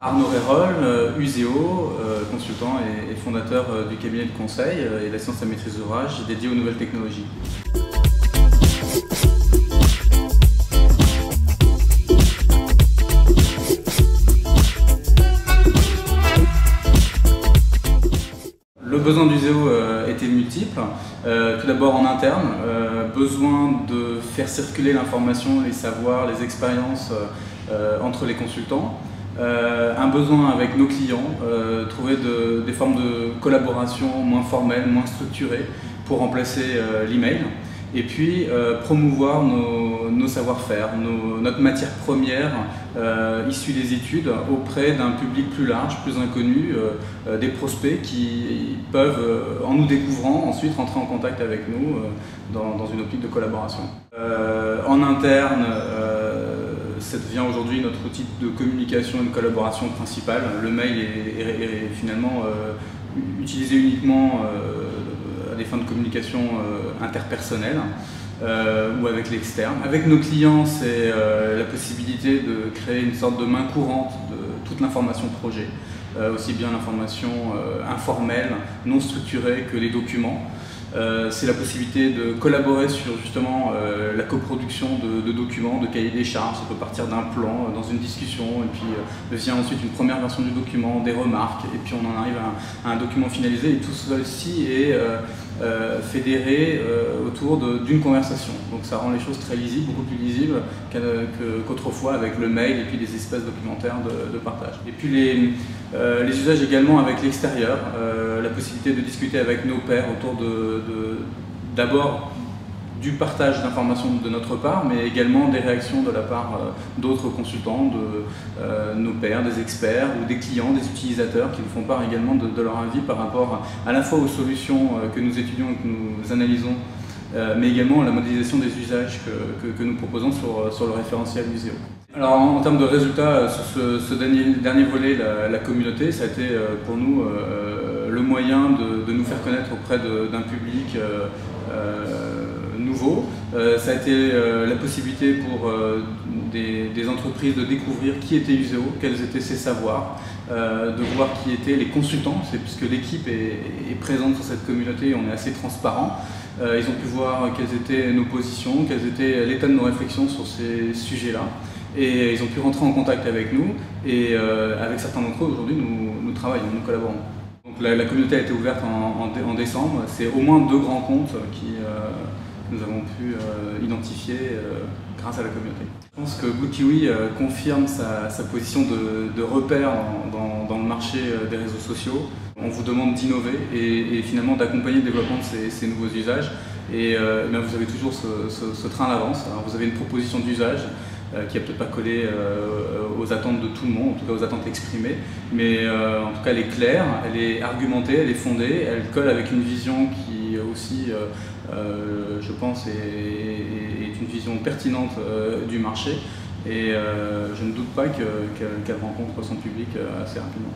Arnaud Rérol, Uséo, consultant et fondateur du cabinet de conseil et l'assistance à maîtrise d'ouvrage dédié aux nouvelles technologies. Le besoin d'Uséo était multiple. Tout d'abord en interne, besoin de faire circuler l'information, les savoirs, les expériences entre les consultants. Un besoin avec nos clients, trouver des formes de collaboration moins formelles, moins structurées pour remplacer l'email. Et puis promouvoir nos savoir-faire, notre matière première issue des études auprès d'un public plus large, plus inconnu, des prospects qui peuvent, en nous découvrant, ensuite rentrer en contact avec nous dans une optique de collaboration. En interne, ça devient aujourd'hui notre outil de communication et de collaboration principal. Le mail est finalement utilisé uniquement à des fins de communication interpersonnelle ou avec l'externe. Avec nos clients, c'est la possibilité de créer une sorte de main courante de toute l'information projet, aussi bien l'information informelle, non structurée que les documents. C'est la possibilité de collaborer sur justement la coproduction de documents, de cahiers des charges. Ça peut partir d'un plan dans une discussion et puis vient ensuite une première version du document, des remarques et puis on en arrive à un document finalisé et tout ceci est fédéré autour d'une conversation. Donc ça rend les choses très lisibles, beaucoup plus lisibles qu'autrefois avec le mail et puis des espaces documentaires de partage. Et puis les usages également avec l'extérieur, la possibilité de discuter avec nos pairs autour d'abord du partage d'informations de notre part, mais également des réactions de la part d'autres consultants, de nos pairs, des experts ou des clients, des utilisateurs qui nous font part également de leur avis par rapport à la fois aux solutions que nous étudions et que nous analysons, mais également à la modélisation des usages que nous proposons sur le référentiel Uséo. Alors en termes de résultats, sur ce dernier volet, la communauté, ça a été pour nous le moyen de nous faire connaître auprès d'un public nouveau. Ça a été la possibilité pour des entreprises de découvrir qui était Uséo, quels étaient ses savoirs, de voir qui étaient les consultants, puisque l'équipe est présente sur cette communauté et on est assez transparent. Ils ont pu voir quelles étaient nos positions, quels étaient l'état de nos réflexions sur ces sujets-là. Et ils ont pu rentrer en contact avec nous et avec certains d'entre eux aujourd'hui nous travaillons, nous collaborons. Donc la communauté a été ouverte en décembre, c'est au moins 2 grands comptes qui nous avons pu identifier grâce à la communauté. Je pense que Bootkiwi confirme sa position de repère dans le marché des réseaux sociaux. On vous demande d'innover et finalement d'accompagner le développement de ces nouveaux usages et vous avez toujours ce train d'avance. Vous avez une proposition d'usage qui n'a peut-être pas collé aux attentes de tout le monde, en tout cas aux attentes exprimées, mais en tout cas elle est claire, elle est argumentée, elle est fondée, elle colle avec une vision qui aussi, je pense, est une vision pertinente du marché et je ne doute pas qu'elle rencontre son public assez rapidement.